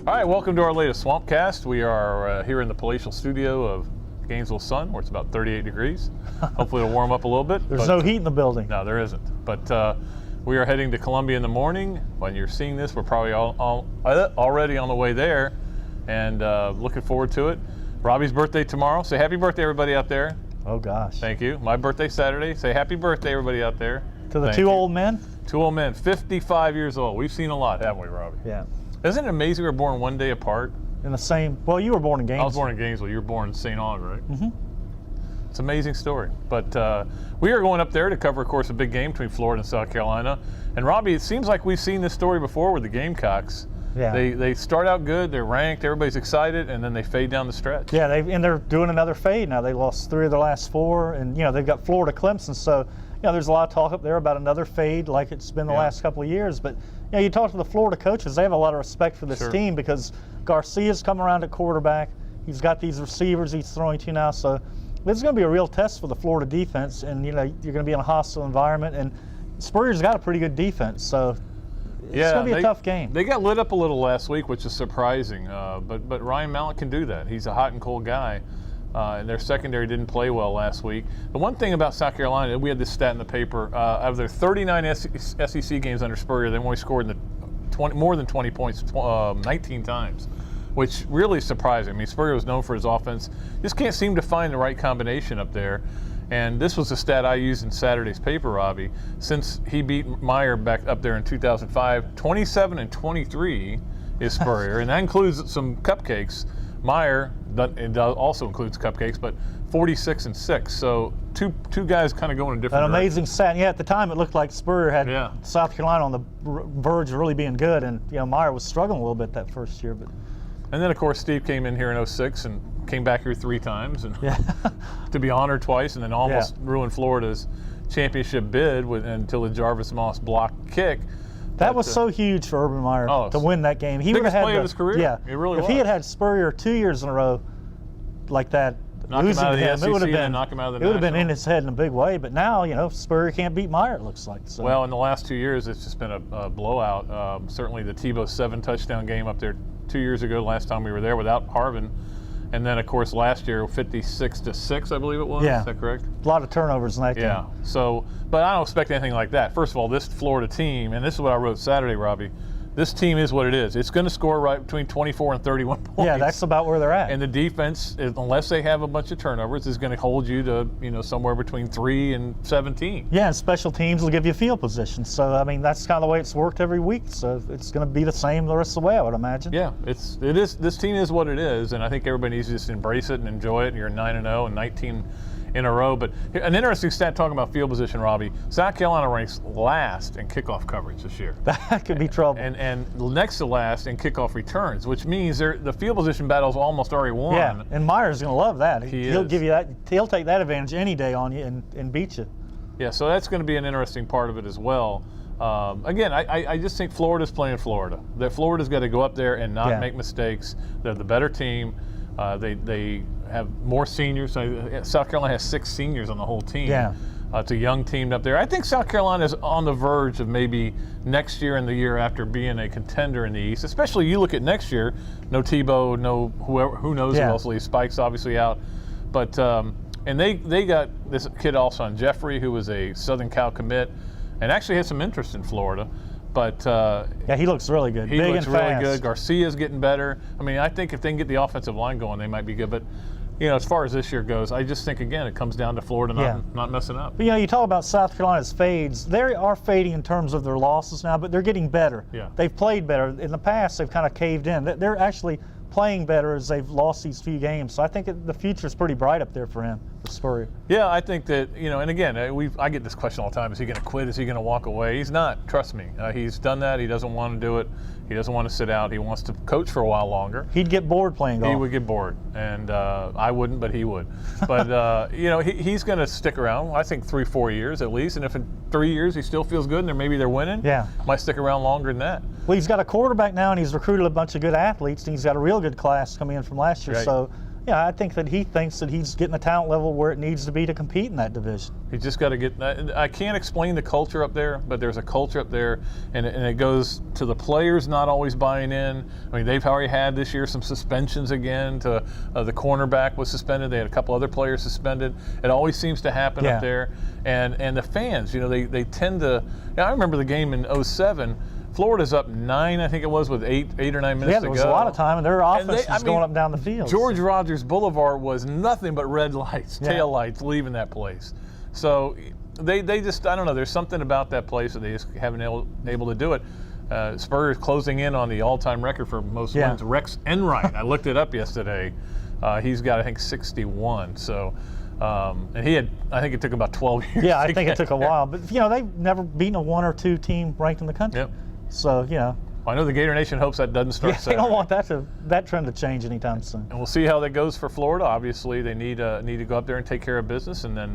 All right, welcome to our latest Swampcast. We are here in the palatial studio of Gainesville Sun, where it's about 38 degrees. Hopefully it'll warm up a little bit. There's no heat in the building. No, there isn't. But we are heading to Columbia in the morning. When you're seeing this, we're probably already on the way there, and looking forward to it. Robbie's birthday tomorrow. Say happy birthday, everybody out there. Oh, gosh. Thank you. My birthday Saturday. Say happy birthday, everybody out there. To the two old men? 2 old men, 55 years old. We've seen a lot, haven't we, Robbie? Yeah. Isn't it amazing we were born one day apart? In the same, well, you were born in Gainesville. I was born in Gainesville. You were born in St. Aug, right? Mm-hmm. It's an amazing story. But we are going up there to cover, of course, a big game between Florida and South Carolina. And Robbie, it seems like we've seen this story before with the Gamecocks. Yeah. They start out good, they're ranked, everybody's excited, and then they fade down the stretch. Yeah, and they're doing another fade now. They lost 3 of their last 4, and they've got Florida Clemson. So there's a lot of talk up there about another fade like it's been the last couple of years. But you talk to the Florida coaches, they have a lot of respect for this team because Garcia's come around at quarterback. He's got these receivers he's throwing to now. So this is going to be a real test for the Florida defense, and you're going to be in a hostile environment. And Spurrier's got a pretty good defense, so it's going to be a tough game. They got lit up a little last week, which is surprising. But Ryan Mallett can do that. He's a hot and cold guy. And their secondary didn't play well last week. The one thing about South Carolina, we had this stat in the paper, out of their 39 SEC games under Spurrier, they've only scored more than 20 points 19 times, which really is surprising. I mean, Spurrier was known for his offense. Just can't seem to find the right combination up there. And this was a stat I used in Saturday's paper, Robbie. Since he beat Meyer back up there in 2005, 27-23 is Spurrier, and that includes some cupcakes. Meyer also includes cupcakes, but 46-6. So two guys kind of going in different An amazing stat. Yeah, at the time it looked like Spurrier had South Carolina on the verge of really being good, and Meyer was struggling a little bit that first year. But and then of course Steve came in here in 06 and came back here 3 times and to be honored twice, and then almost ruined Florida's championship bid until the Jarvis Moss block kick. That was so huge for Urban Meyer to win that game. He would have had play of his career. Yeah, it really was. If he had had Spurrier 2 years in a row like that, losing to him, it would have been in his head in a big way. But now, Spurrier can't beat Meyer, it looks like. So. Well, in the last 2 years, it's just been a blowout. Certainly the Tebow 7-touchdown game up there 2 years ago, last time we were there without Harvin. And then, of course, last year, 56-6, I believe it was. Yeah. Is that correct? A lot of turnovers in that game. Yeah. So, but I don't expect anything like that. First of all, this Florida team, and this is what I wrote Saturday, Robbie, this team is what it is. It's going to score right between 24 and 31 points. Yeah, that's about where they're at. And the defense, unless they have a bunch of turnovers, is going to hold you to somewhere between 3 and 17. Yeah, and special teams will give you field position. So I mean, that's kind of the way it's worked every week. So it's going to be the same the rest of the way, I would imagine. Yeah, it is. This team is what it is, and I think everybody needs to just embrace it and enjoy it. And you're 9-0 and 19 in a row. But an interesting stat talking about field position, Robbie. South Carolina ranks last in kickoff coverage this year. That could be trouble. And next to last in kickoff returns, which means the field position battle's almost already won. Yeah, and Meyer's going to love that. He'll give you that. He'll take that advantage any day on you and beat you. Yeah, so that's going to be an interesting part of it as well. Again, I just think Florida's playing Florida. That Florida's got to go up there and not make mistakes. They're the better team. They have more seniors. South Carolina has 6 seniors on the whole team. Yeah. It's a young team up there. I think South Carolina is on the verge of maybe next year and the year after being a contender in the East. Especially you look at next year, no Tebow, no who knows who else leaves. Spike's obviously out. But and they got this kid Alshon Jeffrey, who was a Southern Cal commit and actually has some interest in Florida. But yeah, he looks really good. He Big looks and really fast. good. Garcia's getting better. I mean, I think if they can get the offensive line going, they might be good. But as far as this year goes, I just think again it comes down to Florida not messing up. But you talk about South Carolina's fades. They are fading in terms of their losses now, but they're getting better. Yeah. They've played better. In the past, they've kind of caved in. They're actually playing better as they've lost these few games. So I think the future is pretty bright up there for him, for Spurrier. Yeah, I think that, and again, I get this question all the time. Is he going to quit? Is he going to walk away? He's not. Trust me. He's done that. He doesn't want to do it. He doesn't want to sit out. He wants to coach for a while longer. He'd get bored playing golf. He would get bored, and I wouldn't, but he would. But, he's going to stick around, I think 3-4 years at least. And if in 3 years he still feels good and maybe they're winning, might stick around longer than that. Well, he's got a quarterback now, and he's recruited a bunch of good athletes, and he's got a real good class coming in from last year. Right. So yeah, I think that he thinks that he's getting the talent level where it needs to be to compete in that division. He just got to get. I can't explain the culture up there, but there's a culture up there, and it goes to the players not always buying in. I mean, they've already had this year some suspensions again. To the cornerback was suspended. They had a couple other players suspended. It always seems to happen up there, and the fans, they tend to. I remember the game in '07. Florida's up 9, I think it was, with 8 or 9 minutes to go. Yeah, there was a lot of time, and their offense was going up and down the field. George Rogers Boulevard was nothing but red lights, tail lights leaving that place. So they just, I don't know, there's something about that place that they just haven't been able to do it. Spurs closing in on the all-time record for most wins. Rex Enright, I looked it up yesterday. He's got, I think, 61. So, and he had, I think it took about 12 years. Yeah, I think it took a while. But, they've never beaten a 1 or 2 team ranked in the country. Yep. So, I know the Gator Nation hopes that doesn't start Saturday. They don't want that trend to change anytime soon. And we'll see how that goes for Florida. Obviously, they need to go up there and take care of business, and then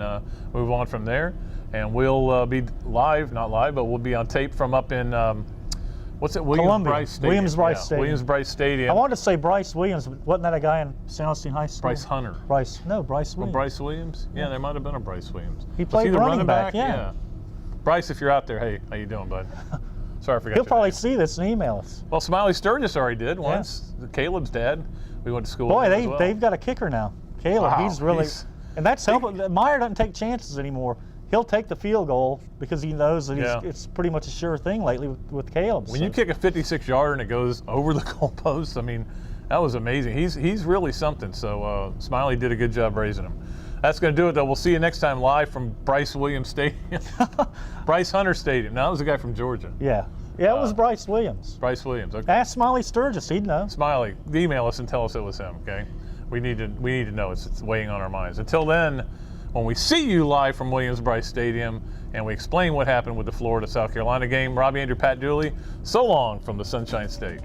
move on from there. And we'll be live, not live, but we'll be on tape from up in Williams-Brice Stadium. Williams-Brice Stadium. I wanted to say Bryce Williams, but wasn't that a guy in St. Augustine High School? Bryce Hunter. Bryce Williams. Well, Bryce Williams? Yeah, there might have been a Bryce Williams. He played the running back, yeah. Bryce, if you're out there, hey, how you doing, bud? Sorry, I forgot. He'll probably see this and email us. Well, Smiley Sturgis already did once. Caleb's dad. We went to school with him Boy, as well. they've got a kicker now. Caleb, he's really, and that's helping. Meyer doesn't take chances anymore. He'll take the field goal because he knows that it's pretty much a sure thing lately with Caleb. When you kick a 56-yarder and it goes over the goalpost, I mean, that was amazing. He's really something. So Smiley did a good job raising him. That's going to do it, though. We'll see you next time live from Bryce Williams Stadium. Bryce Hunter Stadium. No, that was a guy from Georgia. Yeah, it was Bryce Williams. Bryce Williams, okay. Ask Smiley Sturgis, he'd know. Smiley, email us and tell us it was him, okay? We need to know. It's weighing on our minds. Until then, when we see you live from Williams-Brice Stadium and we explain what happened with the Florida-South Carolina game, Robbie, Andreu, Pat, Dooley, so long from the Sunshine State.